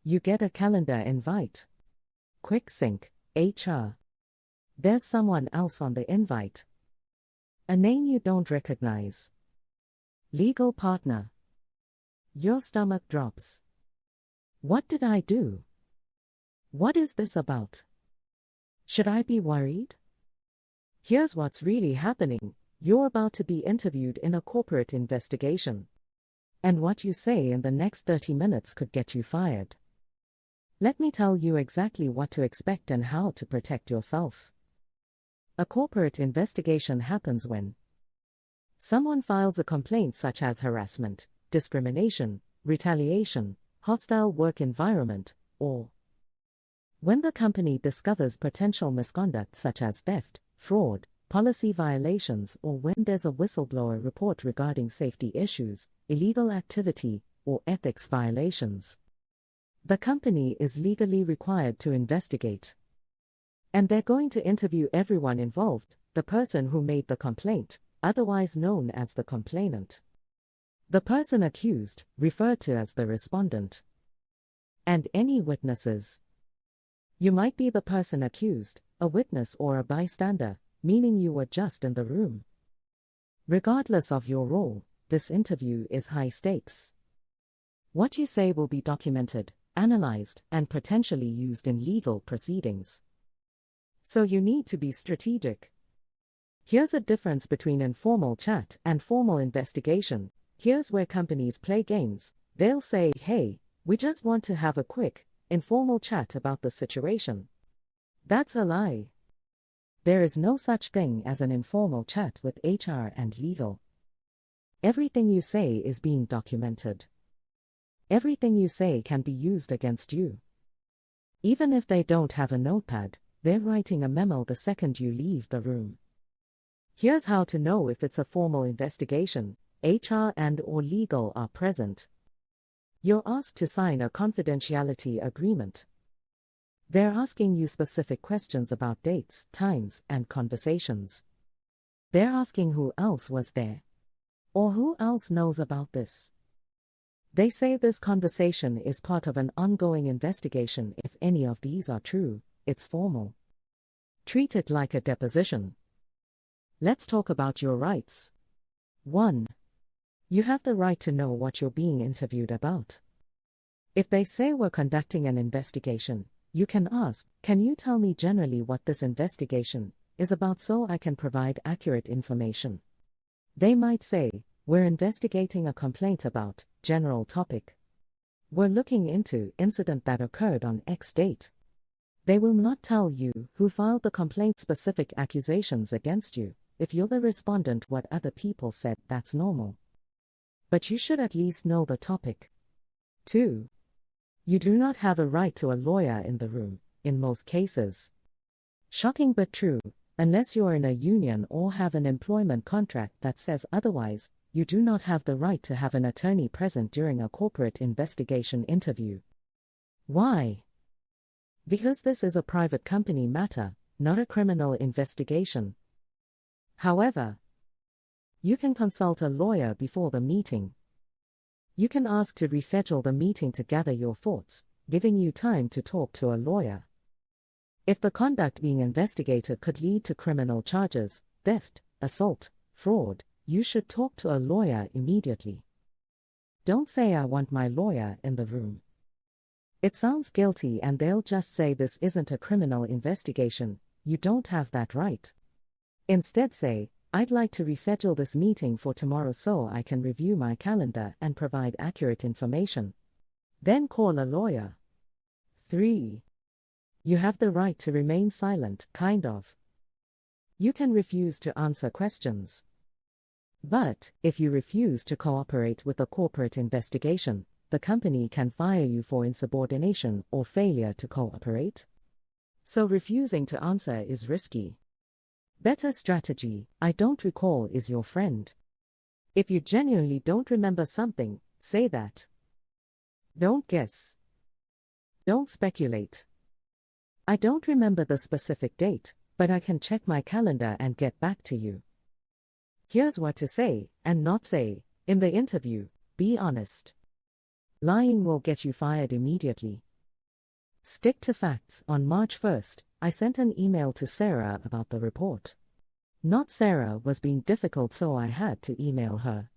You get a calendar invite. Quick sync, HR. There's someone else on the invite. A name you don't recognize. Legal partner. Your stomach drops. What did I do? What is this about? Should I be worried? Here's what's really happening. You're about to be interviewed in a corporate investigation. And what you say in the next 30 minutes could get you fired. Let me tell you exactly what to expect and how to protect yourself. A corporate investigation happens when someone files a complaint such as harassment, discrimination, retaliation, hostile work environment, or when the company discovers potential misconduct such as theft, fraud, policy violations, or when there's a whistleblower report regarding safety issues, illegal activity, or ethics violations. The company is legally required to investigate. And they're going to interview everyone involved, the person who made the complaint, otherwise known as the complainant, the person accused, referred to as the respondent, and any witnesses. You might be the person accused, a witness, or a bystander, meaning you were just in the room. Regardless of your role, this interview is high stakes. What you say will be documented, analyzed, and potentially used in legal proceedings. So you need to be strategic. Here's a difference between informal chat and formal investigation. Here's where companies play games. They'll say, "Hey, we just want to have a quick, informal chat about the situation." That's a lie. There is no such thing as an informal chat with HR and legal. Everything you say is being documented. Everything you say can be used against you. Even if they don't have a notepad, they're writing a memo the second you leave the room. Here's how to know if it's a formal investigation. HR and/or legal are present. You're asked to sign a confidentiality agreement. They're asking you specific questions about dates, times, and conversations. They're asking who else was there, or who else knows about this. They say this conversation is part of an ongoing investigation. If any of these are true, it's formal. Treat it like a deposition. Let's talk about your rights. 1. You have the right to know what you're being interviewed about. If they say we're conducting an investigation, you can ask, "Can you tell me generally what this investigation is about so I can provide accurate information?" They might say, "We're investigating a complaint about general topic. We're looking into incident that occurred on X date." They will not tell you who filed the complaint, specific accusations against you. If you're the respondent, what other people said, that's normal. But you should at least know the topic. 2. You do not have a right to a lawyer in the room, in most cases. Shocking but true, unless you are in a union or have an employment contract that says otherwise, you do not have the right to have an attorney present during a corporate investigation interview. Why? Because this is a private company matter, not a criminal investigation. However, you can consult a lawyer before the meeting. You can ask to reschedule the meeting to gather your thoughts, giving you time to talk to a lawyer. If the conduct being investigated could lead to criminal charges, theft, assault, fraud, you should talk to a lawyer immediately. Don't say, "I want my lawyer in the room." It sounds guilty and they'll just say this isn't a criminal investigation. You don't have that right. Instead say, "I'd like to reschedule this meeting for tomorrow so I can review my calendar and provide accurate information." Then call a lawyer. 3. You have the right to remain silent, kind of. You can refuse to answer questions. But, if you refuse to cooperate with a corporate investigation, the company can fire you for insubordination or failure to cooperate. So refusing to answer is risky. Better strategy, "I don't recall" is your friend. If you genuinely don't remember something, say that. Don't guess. Don't speculate. "I don't remember the specific date, but I can check my calendar and get back to you." Here's what to say and not say in the interview. Be honest. Lying will get you fired immediately. Stick to facts. On March 1st, I sent an email to Sarah about the report. Not Sarah was being difficult, so I had to email her.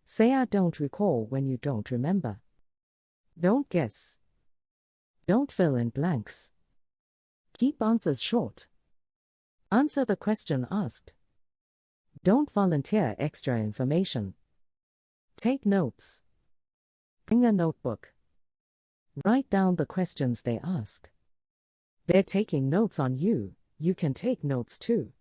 Say I don't recall when you don't remember. Don't guess. Don't fill in blanks. Keep answers short. Answer the question asked. Don't volunteer extra information. Take notes. Bring a notebook. Write down the questions they ask. They're taking notes on you, you can take notes too.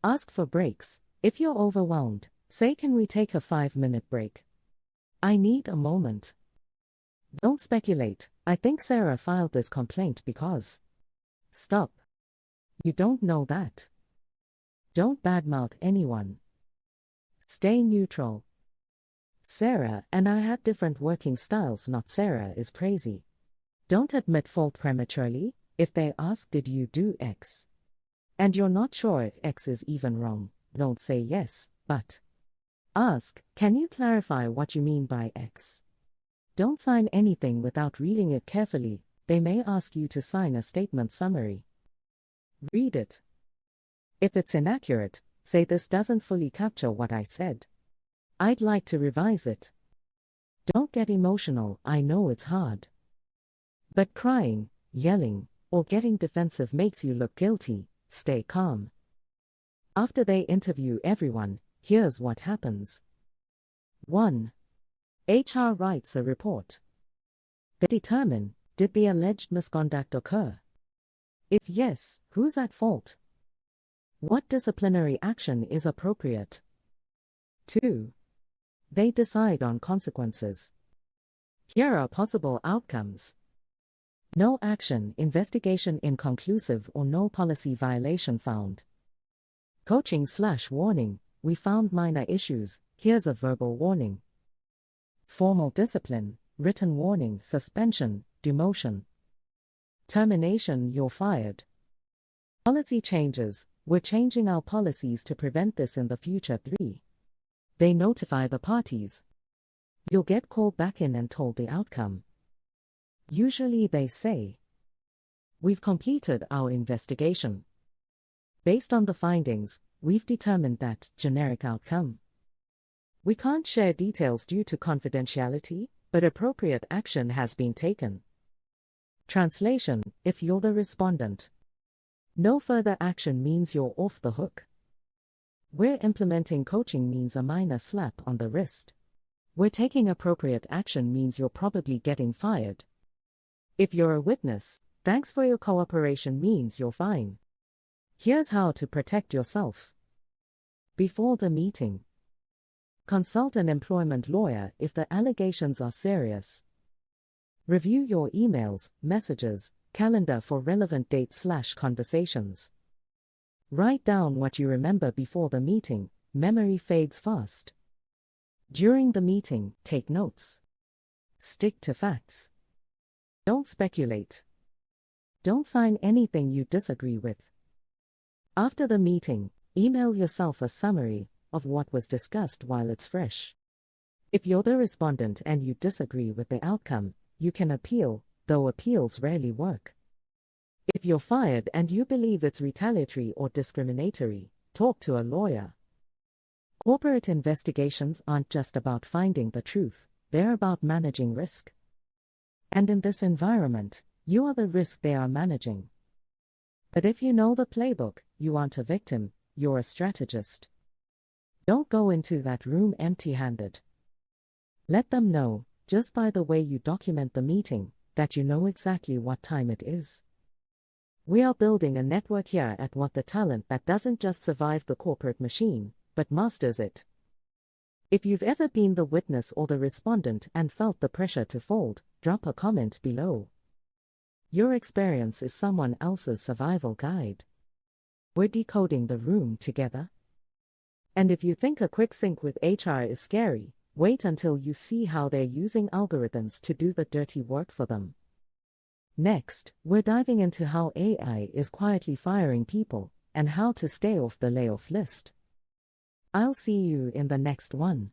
Ask for breaks. If you're overwhelmed, say, can we take a 5-minute break? I need a moment. Don't speculate. I think Sarah filed this complaint because. Stop. You don't know that. Don't badmouth anyone. Stay neutral. Sarah and I had different working styles, not Sarah is crazy. Don't admit fault prematurely. If they ask, did you do X? And you're not sure if X is even wrong, don't say yes, but ask, can you clarify what you mean by X? Don't sign anything without reading it carefully. They may ask you to sign a statement summary. Read it. If it's inaccurate, say, this doesn't fully capture what I said. I'd like to revise it. Don't get emotional. I know it's hard. But crying, yelling, or getting defensive makes you look guilty. Stay calm. After they interview everyone, here's what happens. 1. HR writes a report. They determine, did the alleged misconduct occur? If yes, who's at fault? What disciplinary action is appropriate? 2. They decide on consequences. Here are possible outcomes. No action, investigation inconclusive, or no policy violation found. Coaching/warning, we found minor issues, here's a verbal warning. Formal discipline, written warning, suspension, demotion. Termination, you're fired. Policy changes, we're changing our policies to prevent this in the future. 3. They notify the parties. You'll get called back in and told the outcome. Usually they say, we've completed our investigation. Based on the findings, we've determined that generic outcome. We can't share details due to confidentiality, but appropriate action has been taken. Translation, if you're the respondent, no further action means you're off the hook. We're implementing coaching means a minor slap on the wrist. We're taking appropriate action means you're probably getting fired. If you're a witness, thanks for your cooperation means you're fine. Here's how to protect yourself. Before the meeting, consult an employment lawyer if the allegations are serious. Review your emails, messages, calendar for relevant dates/conversations. Write down what you remember before the meeting, memory fades fast. During the meeting, take notes. Stick to facts. Don't speculate. Don't sign anything you disagree with. After the meeting, email yourself a summary of what was discussed while it's fresh. If you're the respondent and you disagree with the outcome, you can appeal, though appeals rarely work. If you're fired and you believe it's retaliatory or discriminatory, talk to a lawyer. Corporate investigations aren't just about finding the truth, they're about managing risk. And in this environment, you are the risk they are managing. But if you know the playbook, you aren't a victim, you're a strategist. Don't go into that room empty-handed. Let them know, just by the way you document the meeting, that you know exactly what time it is. We are building a network here at What the Talent that doesn't just survive the corporate machine, but masters it. If you've ever been the witness or the respondent and felt the pressure to fold, drop a comment below. Your experience is someone else's survival guide. We're decoding the room together. And if you think a quick sync with HR is scary, wait until you see how they're using algorithms to do the dirty work for them. Next, we're diving into how AI is quietly firing people, and how to stay off the layoff list. I'll see you in the next one.